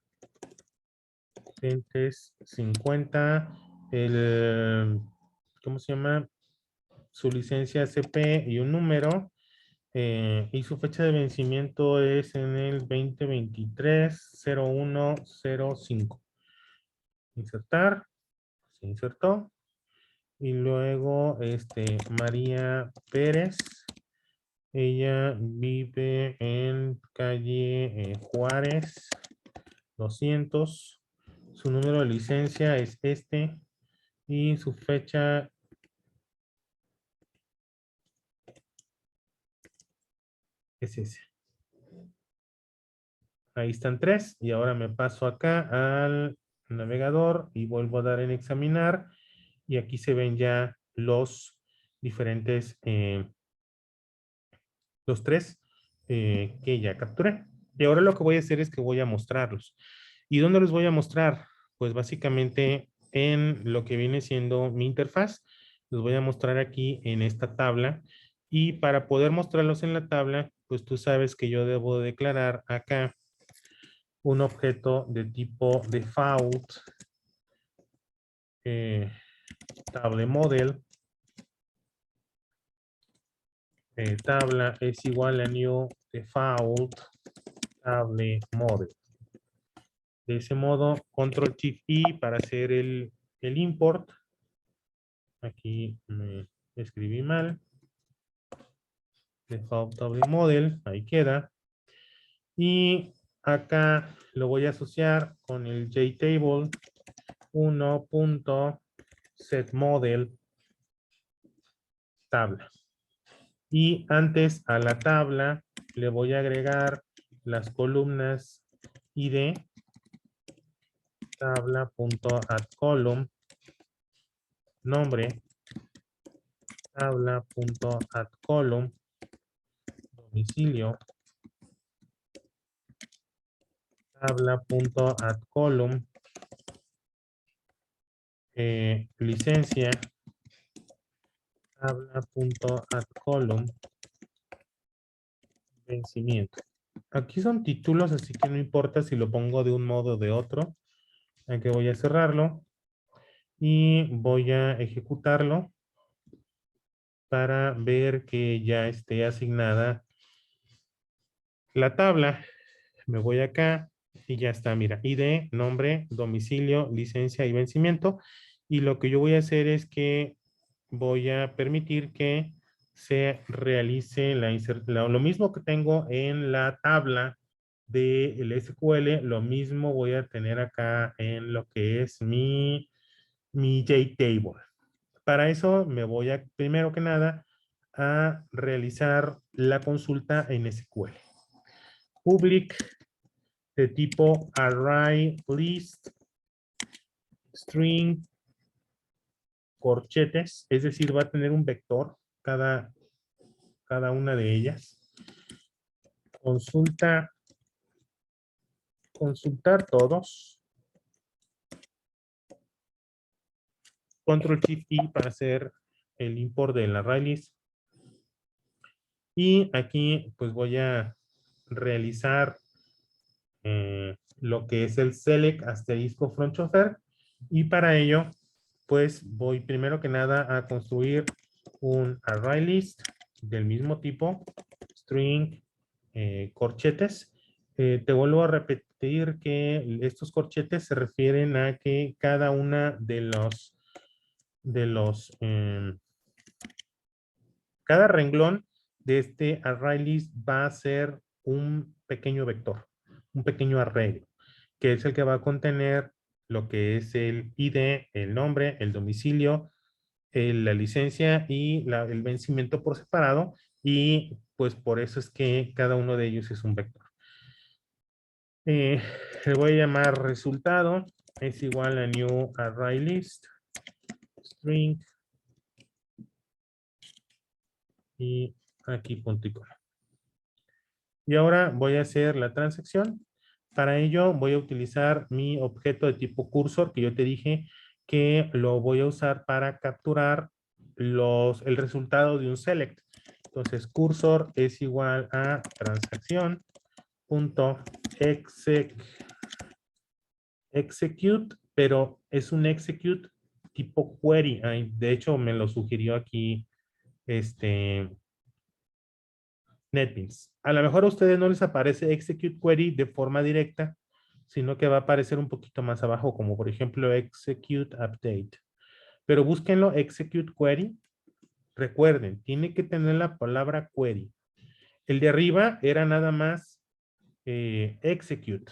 50. ¿Cómo se llama? Su licencia CP y un número. Y su fecha de vencimiento es en el 2023-0105. Insertar. Se insertó. Y luego, María Pérez. Ella vive en calle Juárez 200. Su número de licencia es y su fecha es ese. Ahí están tres. Y ahora me paso acá al navegador y vuelvo a dar en examinar. Y aquí se ven ya los diferentes, los tres que ya capturé. Y ahora lo que voy a hacer es que voy a mostrarlos. ¿Y dónde los voy a mostrar? Pues básicamente en lo que viene siendo mi interfaz. Los voy a mostrar aquí en esta tabla. Y para poder mostrarlos en la tabla, pues tú sabes que yo debo declarar acá un objeto de tipo default, table model. Tabla es igual a new default table model. De ese modo, control shift I para hacer el import. Aquí me escribí mal. Default table model, ahí queda. Y acá lo voy a asociar con el JTable 1.setModel tabla. Y antes a la tabla le voy a agregar las columnas ID tabla.addColumn, nombre, tabla.addColumn, domicilio, tabla.addColumn, licencia, tabla.addColumn, vencimiento. Aquí son títulos, así que no importa si lo pongo de un modo o de otro. Aquí voy a cerrarlo y voy a ejecutarlo para ver que ya esté asignada la tabla. Me voy acá y ya está, mira, ID, nombre, domicilio, licencia y vencimiento. Y lo que yo voy a hacer es que voy a permitir que se realice lo mismo que tengo en la tabla del SQL, lo mismo voy a tener acá en lo que es mi JTable. Para eso me voy a, primero que nada, a realizar la consulta en SQL. Public de tipo array list string corchetes, es decir, va a tener un vector cada una de ellas. Consultar todos. Control Shift I para hacer el import del array list. Y aquí pues voy a realizar lo que es el select asterisco from chauffeur. Y para ello pues voy primero que nada a construir un array list del mismo tipo, string corchetes. Te vuelvo a repetir que estos corchetes se refieren a que cada una cada renglón de este array list va a ser un pequeño vector, un pequeño arreglo, que es el que va a contener lo que es el ID, el nombre, el domicilio, la licencia y el vencimiento por separado, y pues por eso es que cada uno de ellos es un vector. Le voy a llamar resultado, es igual a new array list, string, y aquí punto y coma. Y ahora voy a hacer la transacción. Para ello voy a utilizar mi objeto de tipo cursor que yo te dije que lo voy a usar para capturar el resultado de un select. Entonces cursor es igual a transacción punto execute, pero es un execute tipo query. Ay, de hecho, me lo sugirió aquí NetBeans. A lo mejor a ustedes no les aparece execute query de forma directa, sino que va a aparecer un poquito más abajo, como por ejemplo execute update. Pero búsquenlo execute query. Recuerden, tiene que tener la palabra query. El de arriba era nada más execute,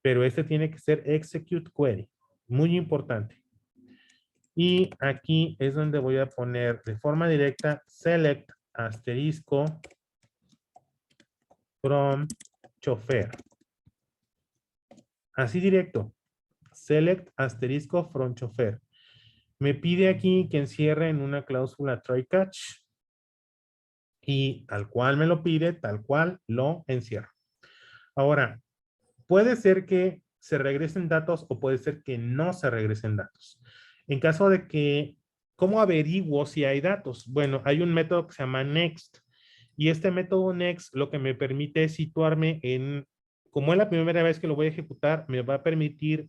pero este tiene que ser execute query. Muy importante. Y aquí es donde voy a poner de forma directa select asterisco from chofer. Así directo. Select asterisco from chofer. Me pide aquí que encierre en una cláusula try catch. Y tal cual me lo pide, tal cual lo encierro. Ahora, puede ser que se regresen datos o puede ser que no se regresen datos. En caso de que, ¿cómo averiguo si hay datos? Bueno, hay un método que se llama next. Y este método next lo que me permite es situarme en, como es la primera vez que lo voy a ejecutar, me va a permitir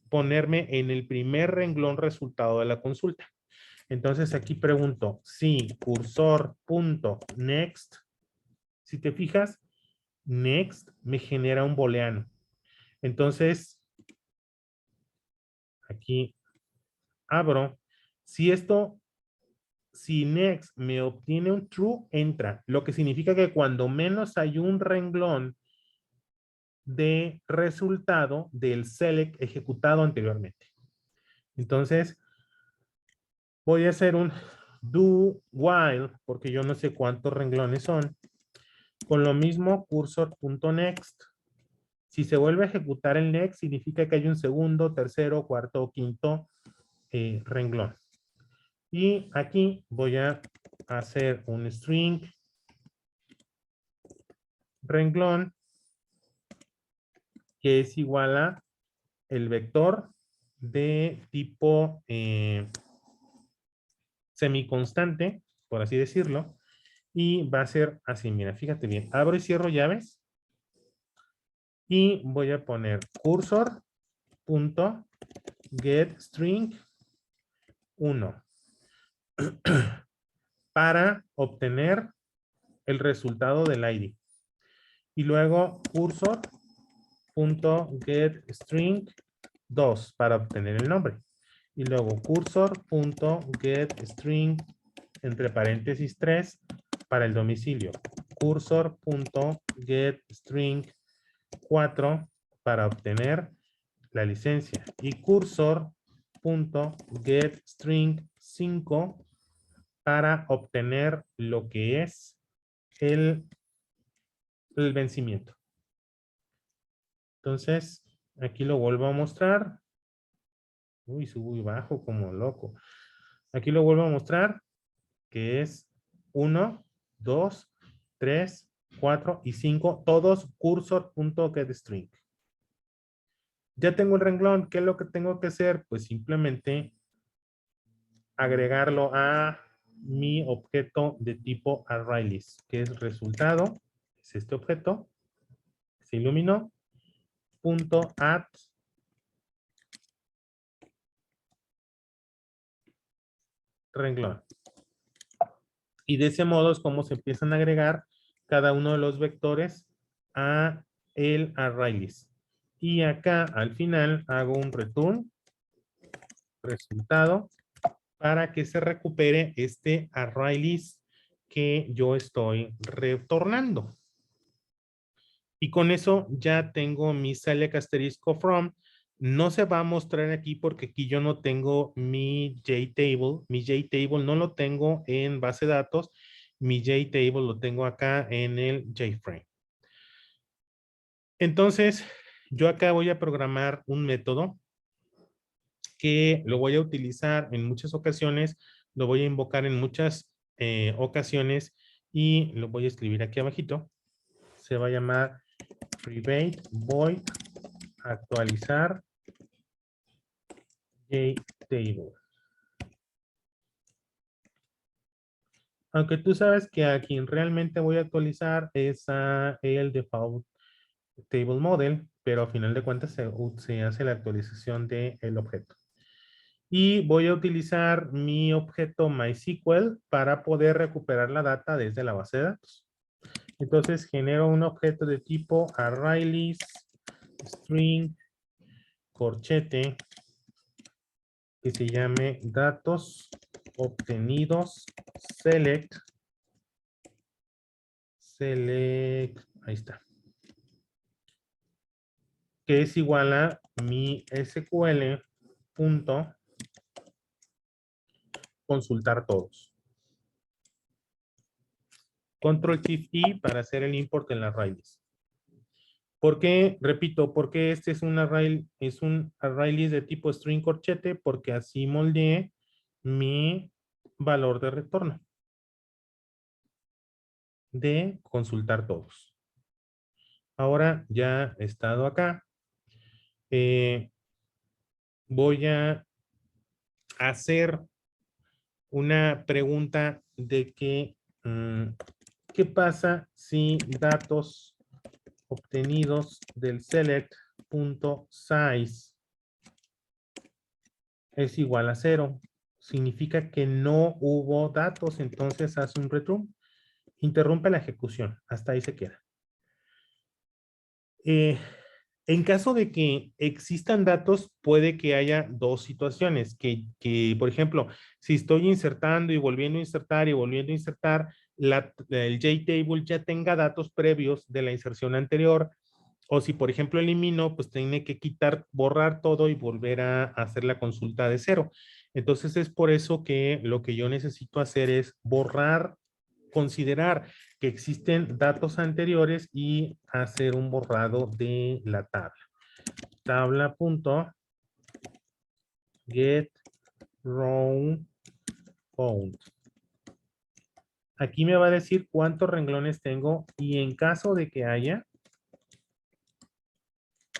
ponerme en el primer renglón resultado de la consulta. Entonces aquí pregunto si cursor.next, si te fijas, next me genera un booleano. Entonces, aquí abro. Si next me obtiene un true, entra. Lo que significa que cuando menos hay un renglón de resultado del select ejecutado anteriormente. Entonces, voy a hacer un do while, porque yo no sé cuántos renglones son. Con lo mismo, cursor.next. Si se vuelve a ejecutar el next, significa que hay un segundo, tercero, cuarto o quinto renglón. Y aquí voy a hacer un string renglón que es igual a el vector de tipo semiconstante, por así decirlo, y va a ser así, mira, fíjate bien, abro y cierro llaves y voy a poner cursor.getString 1 para obtener el resultado del ID. Y luego cursor.getString 2 para obtener el nombre. Y luego cursor.getString entre paréntesis 3 para el domicilio. Cursor.getString 4 para obtener la licencia. Y cursor.getString 5 para obtener lo que es el vencimiento. Entonces, aquí lo vuelvo a mostrar. Uy, subo y bajo como loco. Aquí lo vuelvo a mostrar, que es 1, 2, 3, 4 y 5, todos cursor.getString. Ya tengo el renglón. ¿Qué es lo que tengo que hacer? Pues simplemente agregarlo a mi objeto de tipo ArrayList, que es resultado, es este objeto, se iluminó, punto add renglón. Y de ese modo es como se empiezan a agregar cada uno de los vectores a el ArrayList. Y acá al final hago un return resultado para que se recupere este ArrayList que yo estoy retornando. Y con eso ya tengo mi select asterisco from. No se va a mostrar aquí porque aquí yo no tengo mi JTable. Mi JTable no lo tengo en base de datos. Mi JTable lo tengo acá en el JFrame. Entonces, yo acá voy a programar un método que lo voy a utilizar en muchas ocasiones, lo voy a invocar en muchas ocasiones y lo voy a escribir aquí abajito. se va a llamar private void actualizar JTable. Aunque tú sabes que a quien realmente voy a actualizar es a el default table model, pero a final de cuentas se hace la actualización del objeto. Y voy a utilizar mi objeto MySQL para poder recuperar la data desde la base de datos. Entonces genero un objeto de tipo arrays string corchete que se llame datos obtenidos select, ahí está, que es igual a mi SQL punto consultar todos. Control Shift I para hacer el import en las raíces. ¿Por qué? Repito, porque este es un array list de tipo string corchete, porque así moldeé mi valor de retorno de consultar todos. Ahora ya he estado acá. Voy a hacer una pregunta de que, ¿qué pasa si datos obtenidos del select.size es igual a 0? Significa que no hubo datos, entonces hace un return. Interrumpe la ejecución. Hasta ahí se queda. En caso de que existan datos, puede que haya dos situaciones. Que, por ejemplo, si estoy insertando y volviendo a insertar y volviendo a insertar, el JTable ya tenga datos previos de la inserción anterior. O si, por ejemplo, elimino, pues tiene que quitar, borrar todo y volver a hacer la consulta de cero. Entonces es por eso que lo que yo necesito hacer es borrar, considerar que existen datos anteriores y hacer un borrado de la tabla. Tabla.get row count. Aquí me va a decir cuántos renglones tengo y en caso de que haya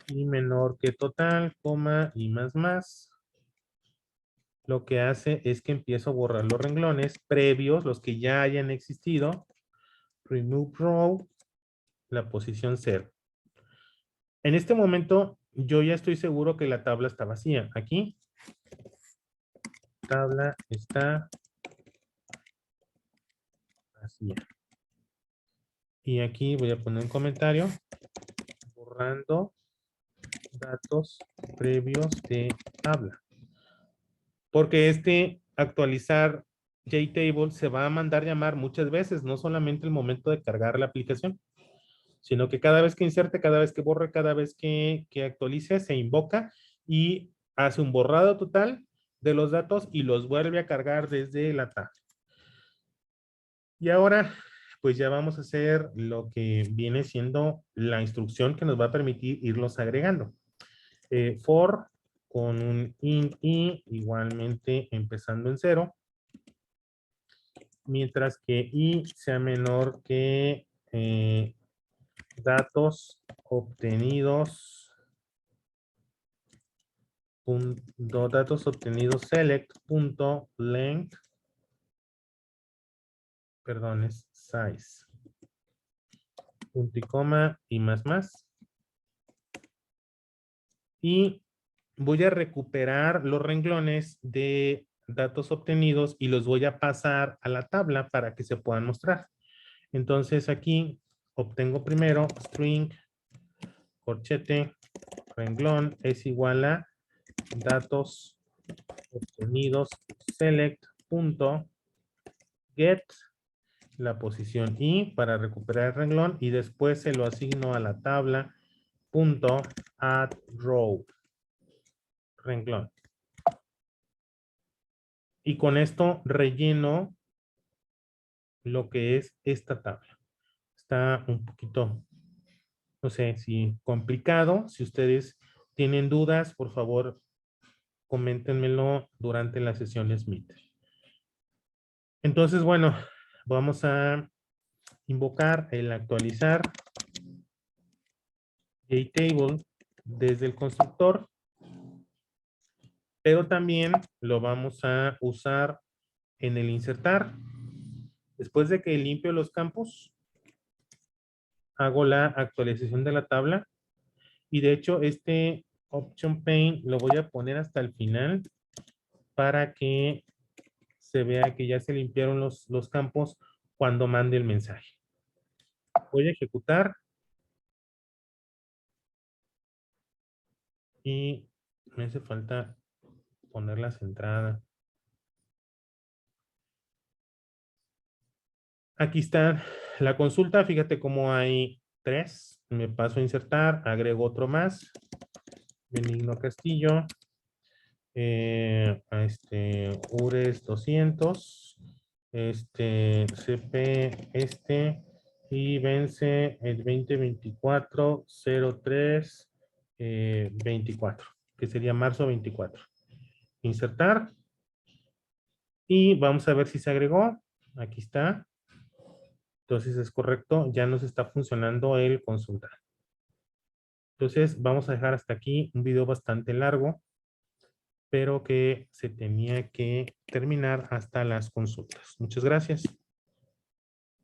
y menor que total, coma y más, lo que hace es que empiezo a borrar los renglones previos, los que ya hayan existido. Remove row, la posición 0. En este momento, yo ya estoy seguro que la tabla está vacía. Aquí, tabla está vacía. Y aquí voy a poner un comentario, borrando datos previos de tabla. Porque este actualizar JTable se va a mandar llamar muchas veces, no solamente el momento de cargar la aplicación, sino que cada vez que inserte, cada vez que borre, cada vez que actualice, se invoca y hace un borrado total de los datos y los vuelve a cargar desde la tabla. Y ahora, pues ya vamos a hacer lo que viene siendo la instrucción que nos va a permitir irlos agregando. For con un int i igualmente empezando en 0, mientras que i sea menor que datos obtenidos select.length, perdón, es size, punto y coma y más. Y voy a recuperar los renglones de datos obtenidos y los voy a pasar a la tabla para que se puedan mostrar. Entonces aquí obtengo primero string corchete renglón es igual a datos obtenidos select.get la posición i para recuperar el renglón y después se lo asigno a la tabla .add row renglón. Y con esto relleno lo que es esta tabla. Está un poquito, no sé si complicado. Si ustedes tienen dudas, por favor, coméntenmelo durante la sesión Smith. Entonces, bueno, vamos a invocar el actualizar JTable desde el constructor, pero también lo vamos a usar en el insertar. Después de que limpio los campos, hago la actualización de la tabla y de hecho este Option Pane lo voy a poner hasta el final para que se vea que ya se limpiaron los campos cuando mande el mensaje. Voy a ejecutar y me hace falta poner las entradas. Aquí está la consulta. Fíjate cómo hay 3. Me paso a insertar, agrego otro más. Benigno Castillo. URES 200. CP y vence el 2024-03-24, que sería marzo 24. Insertar. Y vamos a ver si se agregó. Aquí está. Entonces es correcto, ya nos está funcionando el consultar. Entonces vamos a dejar hasta aquí un video bastante largo, pero que se tenía que terminar hasta las consultas. Muchas gracias.